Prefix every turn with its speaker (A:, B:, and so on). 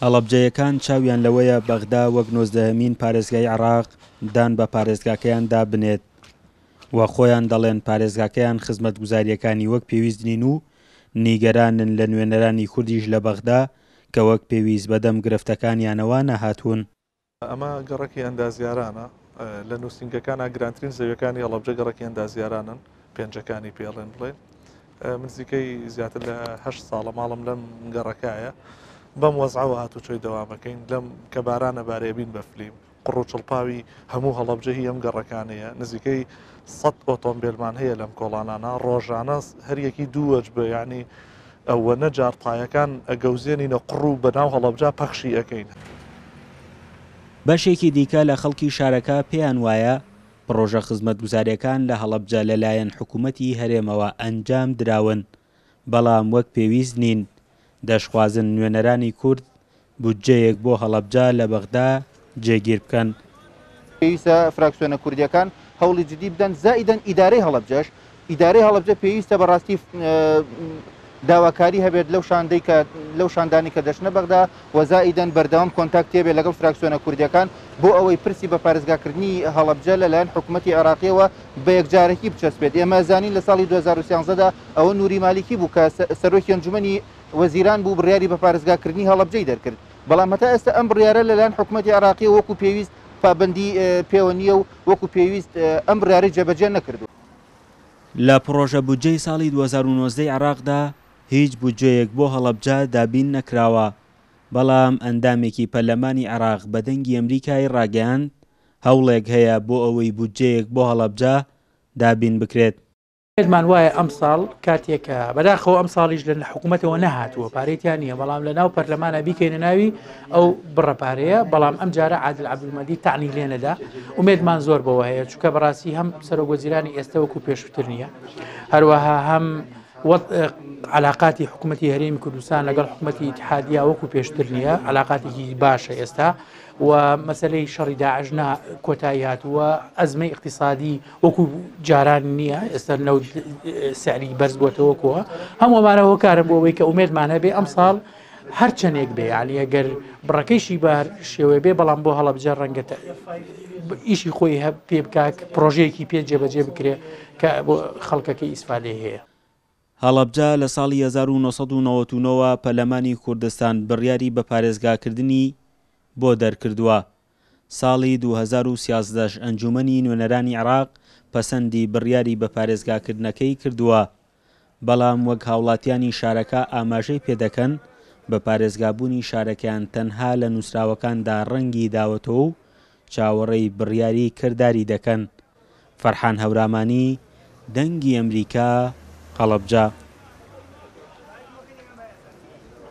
A: هەڵەبجەیەکان چاویان لەوەیە بەغدا وەک 19مین پارێزگای عێراق دان بە پارێزگاکەیاندا بنێت و خۆیان دەڵێن پارێزگاکەیان خزمەتگوزاریەکانی وەک پێویست نین و نیگەرانن لە نوێنەرانی کوردیش لە بەغدا کە وەک پێویست بەدەم گرفتەکانیانەوە نەهاتوون.
B: ئەمە گەڕەکی ئەندازیارانە لە نووسنگەکانە گرانترین زەویەکانی هەڵەبجە گەڕەکی ئەندازیارانن پێنجەکانی پێڵێن بڵێن نزیکەی زیاتر لە 8 ساڵە ماڵم لەم گەڕەکایە بەم وەزعەوە هاتوچۆی دەوامەکەین لەم کە بارانە بارێبین بە فلیم قڕ و چڵپاوی هەموو هەڵەبجە هی ئەم گەڕەکانەیە نزیکەی 100 ئۆتۆمبیلمان هەیە لەم کۆڵانانە ڕۆژانە هەریەکی دووەج بە یعنی ئەوە نەجار تایەکان ئەگەوزێنینە قڕ و بەناو هەڵەبجا پەخشی ئەەکەین.
A: بەشێکی دیکە لە خەڵکی شارەکە پێیان وایە پرۆژە خزمەتگوزاریەکان لە هەڵەبجە لەلایەن حکوومەتی هەرێمەوە ئەنجام دراون بەڵام وەک پێویست نین. دەشخوازن نوێنەرانی کورد بودجەیەک بۆ هەڵەبجە لە بەغدا جێگیر بکەن.
C: پێویستە فراکسیۆنە کوردیەکان هەوڵی جدی بدەن زائیدەن ئیدارەی هەڵەبجەش ئیدارەی هەڵەبجە پێویستە بەڕاستی داواکاری هەبێت لەو شاندانی کە دەچنە بەغدا و زائیدەن بەردەوام کۆنتاکت هەبێت لەگەڵ فراکسیۆنە کوردیەکان بۆ ئەوەی پرسی بە پارێزگاکردنی هەڵەبجە لەلایەن حکوومەتی عێراقیەوە بە یەکجارێکی بچەسبێت. ئێمە زانین لە ساڵی 2013دا ئەوە نووری مالیکی بوو کە سەرۆکی ئەنجومەنی وەزیران بوو بڕیاری بە پارێزگاکردنی هەڵەبجەی دەرکرد بەڵام هەتا ئێستا ئەم بڕیارە لەلایەن حکوومەتی عێراقی وەکو پێویست پابەندی پێوە نییە و وەکو پێویست ئەم بڕیارەی جێبەجێ نەکردو.
A: لە پرۆژە بودجەی ساڵی 2019 عێراقدا هیچ بودجەیەک بۆ هەڵەبجە دابین نەکراوە بەڵام ئەندامێکی پەرلەمانی عێراق بە دەنگی ئەمریکای ڕاگەیاند هەوڵێک هەیە بۆ ئەوەی بودجەیەک بۆ هەڵەبجە دابین بکرێت.
D: پێمان وایە ئەم ساڵ کاتێکە بەداخەوە ئەم ساڵیش لە حکوومەتەوە نەهاتووە پارێتیان نییە بەڵام لە ناو پەرلەمانە بیکەینە ناوی ئەو بڕەپارەیە بەڵام ئەم جارە عادل عەبدولمەجید تەعنی لێنەدا ومێدمان زۆر بەوە هەیە چونکە بەڕاستی هەم سەرۆکوەزیرانی ئێستا وەکو پێشووتر نییە هەروەها هەم علاقاتی حکوومەتی هەرێمی کوردستان لەگەڵ حکوومەتی ئیتحادیە وەکو پێشتر نییە علاقاتێکی باشە ئێستا و مەسلەی شەڕی داعش کۆتایی هاتووە ئەزمەی اقتصادی وەکو جاران نییە ئێستا نەوت سعری بەرز بۆتەوەکەوە هەمووەمانە هۆکارم بۆ ئەوەی کە ئومێدمان هەبێ ئەم ساڵ هەر چەندێک بێ یعنی ئەگەر بڕەکەیشی بار شێوێ بێ بەڵام بۆ هەڵەبجە ڕەنگە ئیشی خۆی پێ بکات پرۆژەیەکی پێ جێبەجێ بکرێ کە بۆ خەڵکەکەی ئیسفادێ هەیە.
A: هەڵەبجە لە ساڵی 1999ەوە پەرلەمانی کوردستان بڕیاری بە پارێزگاکردنی بۆ دەرکردووە. ساڵی 2013 ئەنجومەنی نوێنەرانی عێراق پەسەندی بڕیاری بە پارێزگاکردنەکەی کردووە بەڵام وەک هاوڵاتیانی شارەکە ئاماژەی پێدەکەن بە پارێزگابوونی شارەکەیان تەنها لە نووسراوەکاندا ڕەنگی داوەتەوە و چاوەڕێی بڕیاری کردداری دەکەن. فەرحان هەورامانی دەنگی ئەمریکا هەڵەبجە.